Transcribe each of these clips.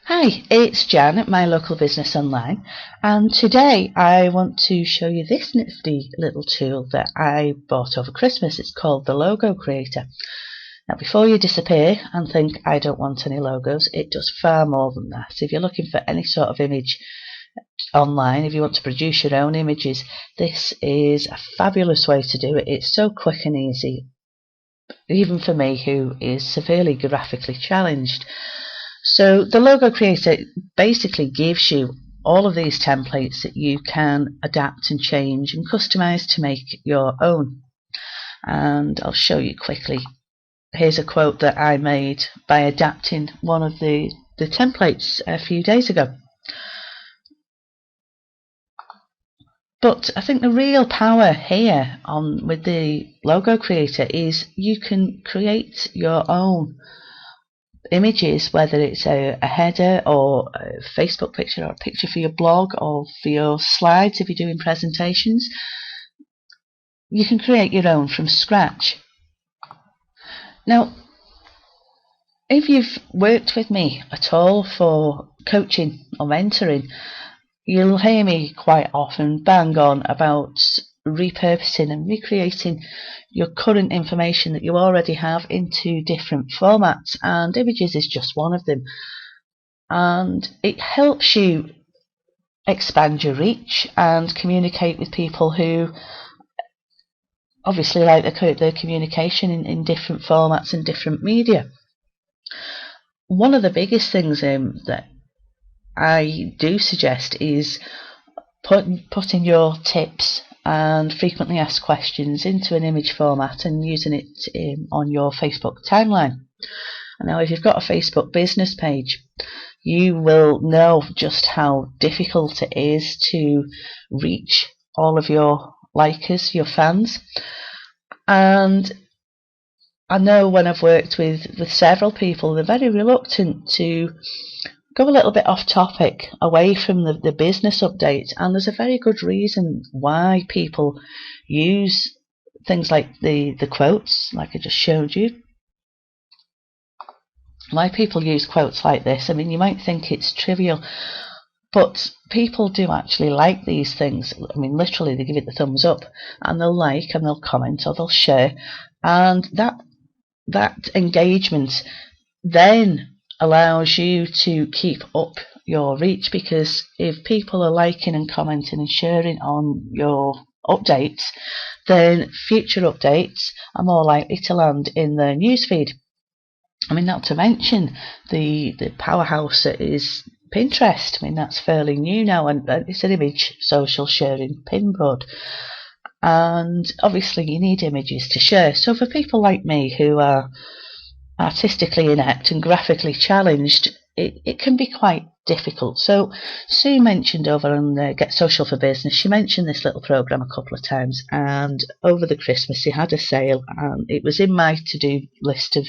Hi, it's Jan at My Local Business Online, and today I want to show you this nifty little tool that I bought over Christmas. It's called the Logo Creator. Now, before you disappear and think I don't want any logos, it does far more than that. If you're looking for any sort of image online, if you want to produce your own images, this is a fabulous way to do it. It's so quick and easy, even for me who is severely graphically challenged. So the Logo Creator basically gives you all of these templates that you can adapt and change and customize to make your own. And I'll show you quickly. Here's a quote that I made by adapting one of the templates a few days ago. But I think the real power here with the Logo Creator is you can create your own images, whether it's a header or a Facebook picture or a picture for your blog or for your slides if you're doing presentations. You can create your own from scratch. Now, if you've worked with me at all for coaching or mentoring, you'll hear me quite often bang on about repurposing and recreating your current information that you already have into different formats, and images is just one of them. And it helps you expand your reach and communicate with people who obviously like their communication in different formats and different media. One of the biggest things that I do suggest is putting your tips and frequently asked questions into an image format and using it on your Facebook timeline. Now, if you've got a Facebook business page, you will know just how difficult it is to reach all of your likers, your fans. And I know when I've worked with several people, they're very reluctant to go a little bit off topic, away from the business updates, and there's a very good reason why people use things like the quotes, like I just showed you. Why people use quotes like this, I mean, you might think it's trivial, but people do actually like these things. I mean, literally, they give it the thumbs up, and they'll like, and they'll comment, or they'll share, and that engagement then allows you to keep up your reach, because if people are liking and commenting and sharing on your updates, then future updates are more likely to land in their newsfeed. I mean, not to mention the powerhouse that is Pinterest. I mean, that's fairly new now, and it's an image social sharing pin board. And obviously you need images to share. So for people like me who are artistically inept and graphically challenged, it can be quite difficult. So Sue mentioned over on Get Social for Business, she mentioned this little program a couple of times, and over the Christmas they had a sale, and it was in my to-do list of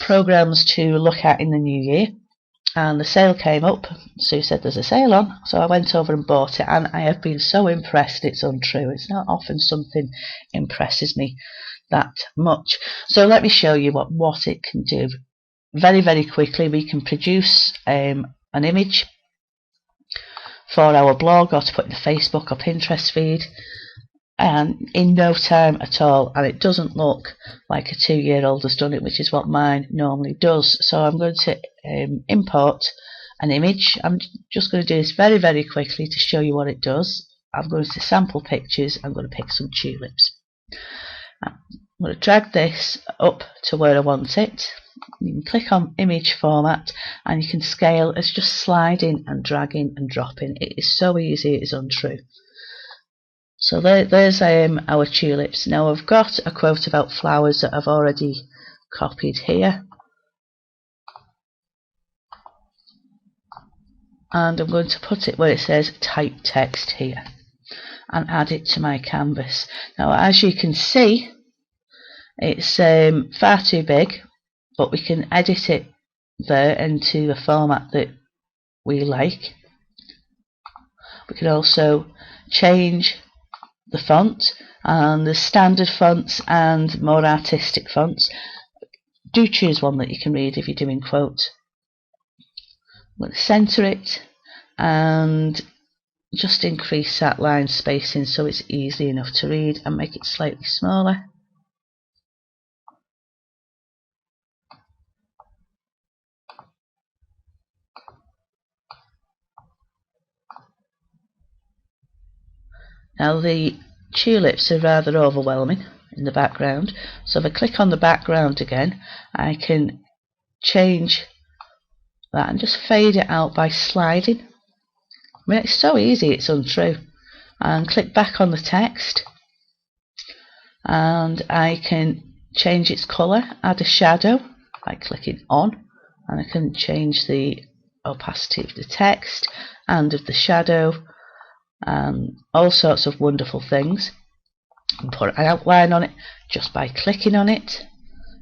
programs to look at in the new year, and the sale came up. Sue said there's a sale on, so I went over and bought it, and I have been so impressed. It's untrue. It's not often something impresses me that much. So let me show you what it can do. Very, very quickly, we can produce an image for our blog or to put in the Facebook or Pinterest feed, and in no time at all, and it doesn't look like a 2-year-old has done it, which is what mine normally does. So I'm going to import an image. I'm just going to do this very, very quickly to show you what it does. I'm going to sample pictures. I'm going to pick some tulips. I'm going to drag this up to where I want it. You can click on image format, and you can scale. It's just sliding and dragging and dropping. It is so easy, it is untrue. So there's our tulips. Now I've got a quote about flowers that I've already copied here, and I'm going to put it where it says type text here and add it to my canvas. Now, as you can see, it's far too big, but we can edit it there into the format that we like. We can also change the font, and the standard fonts and more artistic fonts. Do choose one that you can read if you're doing quotes. going to centre it and just increase that line spacing so it's easy enough to read, and make it slightly smaller. Now the tulips are rather overwhelming in the background, so if I click on the background again, I can change that and just fade it out by sliding. I mean, it's so easy, it's untrue. And click back on the text, and I can change its colour, add a shadow by clicking on, and I can change the opacity of the text and of the shadow, and all sorts of wonderful things. And put an outline on it just by clicking on it.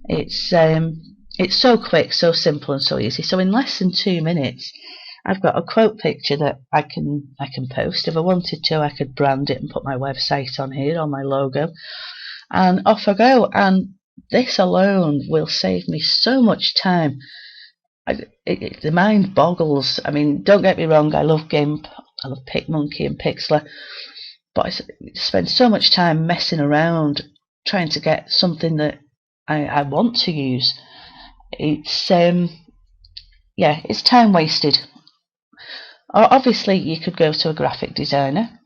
It's so quick, so simple, and so easy. So in less than 2 minutes, I've got a quote picture that I can post. If I wanted to, I could brand it and put my website on here, or my logo, and off I go. And this alone will save me so much time. The mind boggles. I mean, don't get me wrong, I love GIMP, I love PicMonkey and Pixlr, but I spend so much time messing around trying to get something that I want to use. It's yeah, it's time wasted. Obviously, you could go to a graphic designer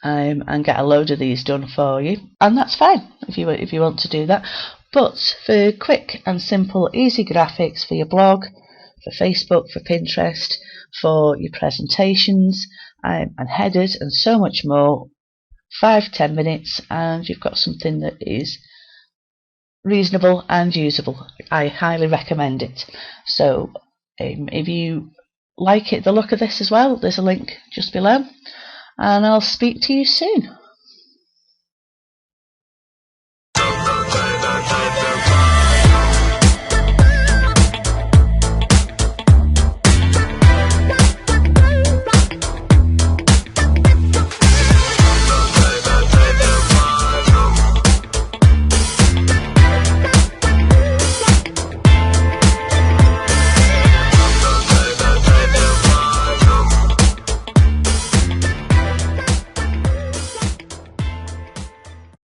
and get a load of these done for you, and that's fine if you want to do that. But for quick and simple, easy graphics for your blog, for Facebook, for Pinterest, for your presentations and headers and so much more, 5-10 minutes and you've got something that is reasonable and usable. I highly recommend it. So if you like the look of this as well, there's a link just below, and I'll speak to you soon.